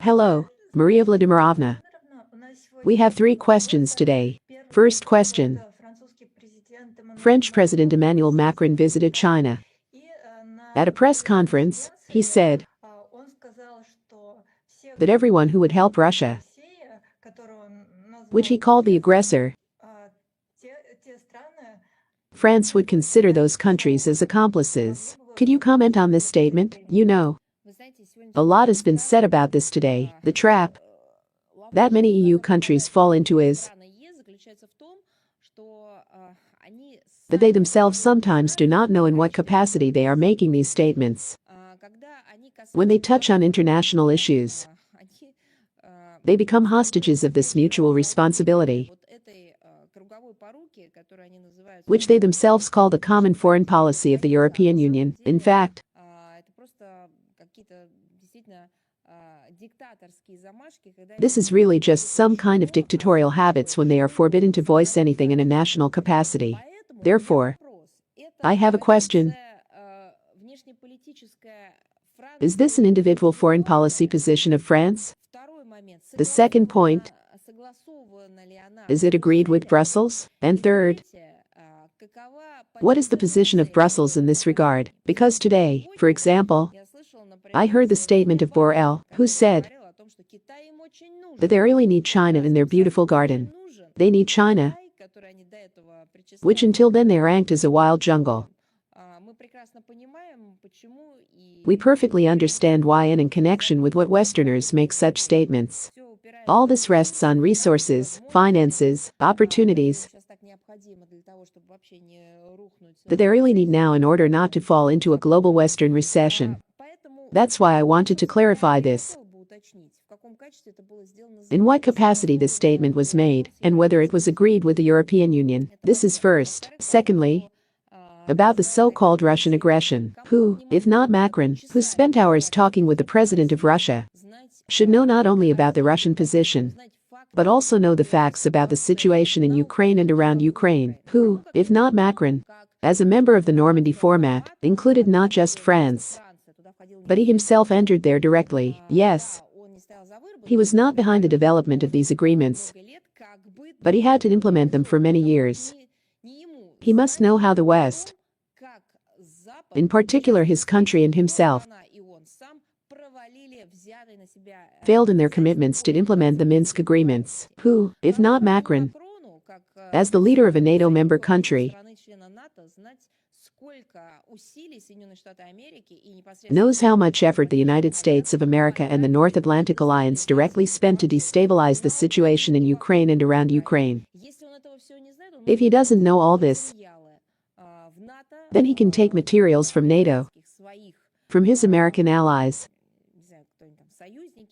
Hello, Maria Vladimirovna. We have 3 questions today. First question. French President Emmanuel Macron visited China. At a press conference, he said that everyone who would help Russia, which he called the aggressor, France would consider those countries as accomplices. Could you comment on this statement? A lot has been said about this today. The trap that many EU countries fall into is that they themselves sometimes do not know in what capacity they are making these statements. When they touch on international issues, they become hostages of this mutual responsibility, which they themselves call the common foreign policy of the European Union. In fact, this is really just some kind of dictatorial habits when they are forbidden to voice anything in a national capacity. Therefore, I have a question. Is this an individual foreign policy position of France? The second point, is it agreed with Brussels? And third, what is the position of Brussels in this regard? Because today, for example, I heard the statement of Borrell, who said that they really need China in their beautiful garden. They need China, which until then they ranked as a wild jungle. We perfectly understand why and in connection with what Westerners make such statements. All this rests on resources, finances, opportunities that they really need now in order not to fall into a global Western recession. That's why I wanted to clarify this. In what capacity this statement was made, and whether it was agreed with the European Union. This is first. Secondly, about the so-called Russian aggression. Who, if not Macron, who spent hours talking with the president of Russia, should know not only about the Russian position, but also know the facts about the situation in Ukraine and around Ukraine. Who, if not Macron, as a member of the Normandy format, included not just France, but he himself entered there directly. Yes, he was not behind the development of these agreements, but he had to implement them for many years. He must know how the West, in particular his country and himself, failed in their commitments to implement the Minsk agreements. Who, if not Macron, as the leader of a NATO member country, knows how much effort the United States of America and the North Atlantic Alliance directly spent to destabilize the situation in Ukraine and around Ukraine. If he doesn't know all this, then he can take materials from NATO, from his American allies.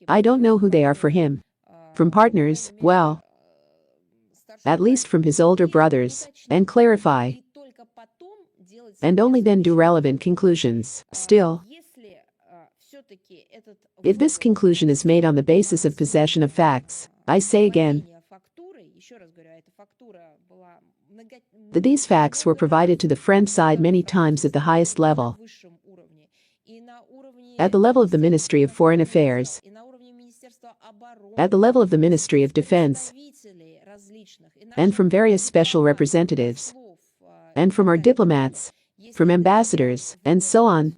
I don't know who they are for him. From partners, well, at least from his older brothers, and clarify, and only then do relevant conclusions. Still, if this conclusion is made on the basis of possession of facts, I say again that these facts were provided to the French side many times at the highest level, at the level of the Ministry of Foreign Affairs, at the level of the Ministry of Defense, and from various special representatives, and from our diplomats, from ambassadors, and so on.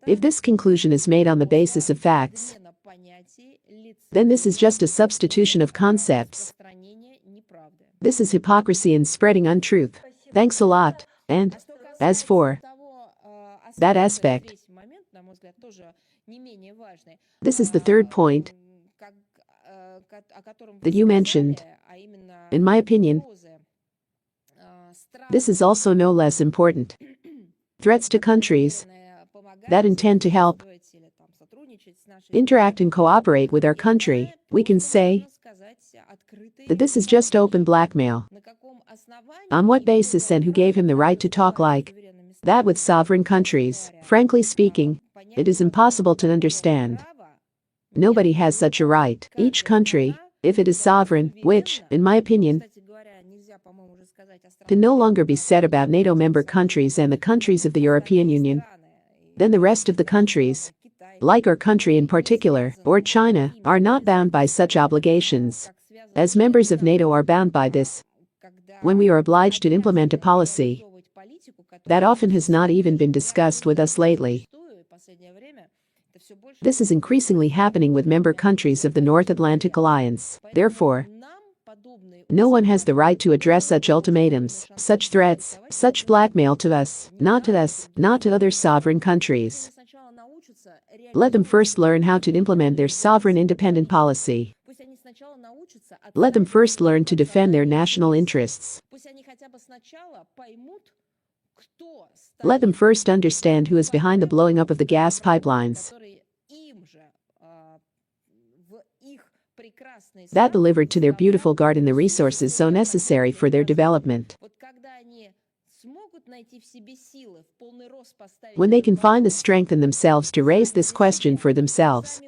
If this conclusion is made on the basis of facts, then this is just a substitution of concepts. This is hypocrisy and spreading untruth. Thanks a lot. And, as for that aspect, this is the third point that you mentioned. In my opinion, this is also no less important. Threats to countries that intend to help, interact and cooperate with our country. We can say that this is just open blackmail. On what basis and who gave him the right to talk like that with sovereign countries? Frankly speaking, it is impossible to understand. Nobody has such a right. Each country, if it is sovereign, which, in my opinion, can no longer be said about NATO member countries and the countries of the European Union, then the rest of the countries, like our country in particular, or China, are not bound by such obligations. As members of NATO are bound by this, when we are obliged to implement a policy that often has not even been discussed with us lately. This is increasingly happening with member countries of the North Atlantic Alliance. Therefore, no one has the right to address such ultimatums, such threats, such blackmail to us, not to other sovereign countries. Let them first learn how to implement their sovereign independent policy. Let them first learn to defend their national interests. Let them first understand who is behind the blowing up of the gas pipelines that delivered to their beautiful garden the resources so necessary for their development. When they can find the strength in themselves to raise this question for themselves,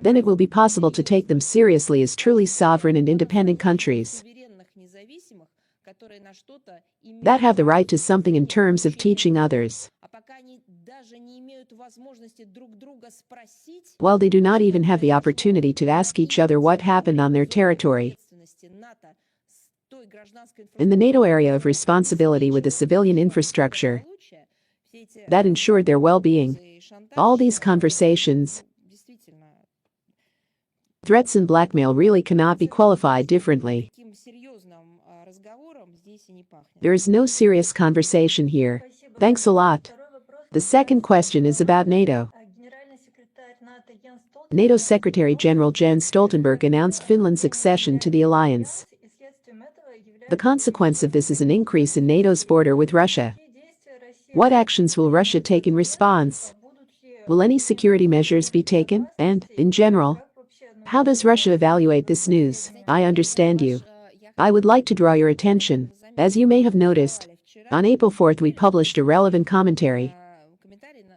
then it will be possible to take them seriously as truly sovereign and independent countries that have the right to something in terms of teaching others, while they do not even have the opportunity to ask each other what happened on their territory. In the NATO area of responsibility with the civilian infrastructure that ensured their well-being, all these conversations, threats and blackmail really cannot be qualified differently. There is no serious conversation here. Thanks a lot. The second question is about NATO. NATO Secretary General Jens Stoltenberg announced Finland's accession to the alliance. The consequence of this is an increase in NATO's border with Russia. What actions will Russia take in response? Will any security measures be taken? And, in general, how does Russia evaluate this news? I understand you. I would like to draw your attention. As you may have noticed, on April 4th we published a relevant commentary.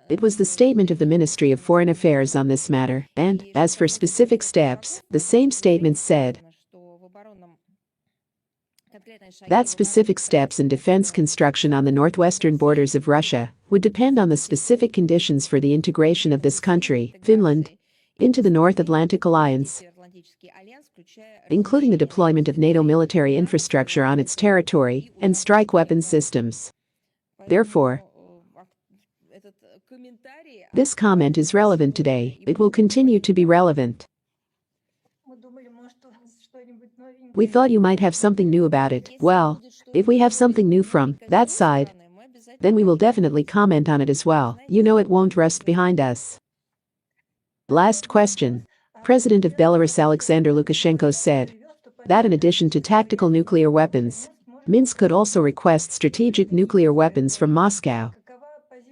It was the statement of the Ministry of Foreign Affairs on this matter, and, as for specific steps, the same statement said that specific steps in defense construction on the northwestern borders of Russia would depend on the specific conditions for the integration of this country, Finland, into the North Atlantic Alliance, including the deployment of NATO military infrastructure on its territory and strike weapon systems. Therefore, this comment is relevant today. It will continue to be relevant. We thought you might have something new about it. Well, if we have something new from that side, then we will definitely comment on it as well. You know it won't rust behind us. Last question. President of Belarus Alexander Lukashenko said that in addition to tactical nuclear weapons, Minsk could also request strategic nuclear weapons from Moscow.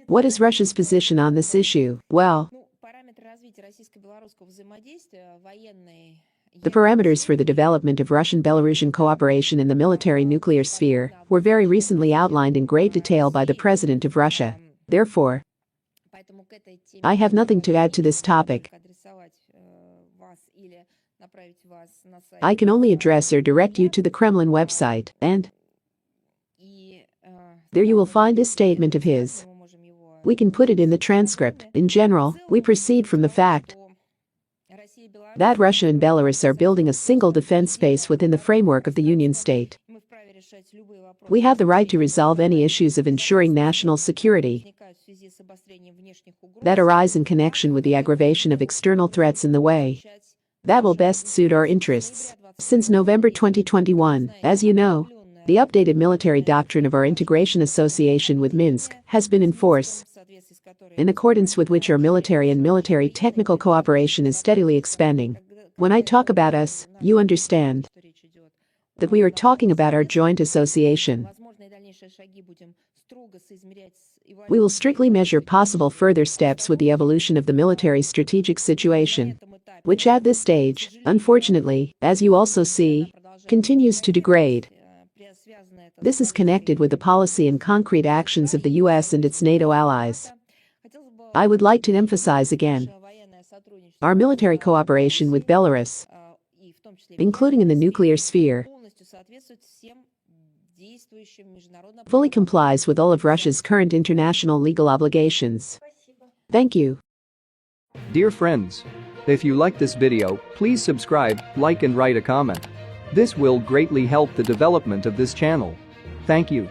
What is Russia's position on this issue? Well, the parameters for the development of Russian-Belarusian cooperation in the military nuclear sphere were very recently outlined in great detail by the President of Russia. Therefore, I have nothing to add to this topic. I can only address or direct you to the Kremlin website, and there you will find this statement of his. We can put it in the transcript. In general, we proceed from the fact that Russia and Belarus are building a single defense space within the framework of the Union State. We have the right to resolve any issues of ensuring national security that arise in connection with the aggravation of external threats in the way that will best suit our interests. Since November 2021, as you know, the updated military doctrine of our integration association with Minsk has been in force, in accordance with which our military and military technical cooperation is steadily expanding. When I talk about us, you understand that we are talking about our joint association. We will strictly measure possible further steps with the evolution of the military strategic situation, which at this stage, unfortunately, as you also see, continues to degrade. This is connected with the policy and concrete actions of the US and its NATO allies. I would like to emphasize again, our military cooperation with Belarus, including in the nuclear sphere, fully complies with all of Russia's current international legal obligations. Thank you. Dear friends, if you like this video, please subscribe, like and write a comment. This will greatly help the development of this channel. Thank you.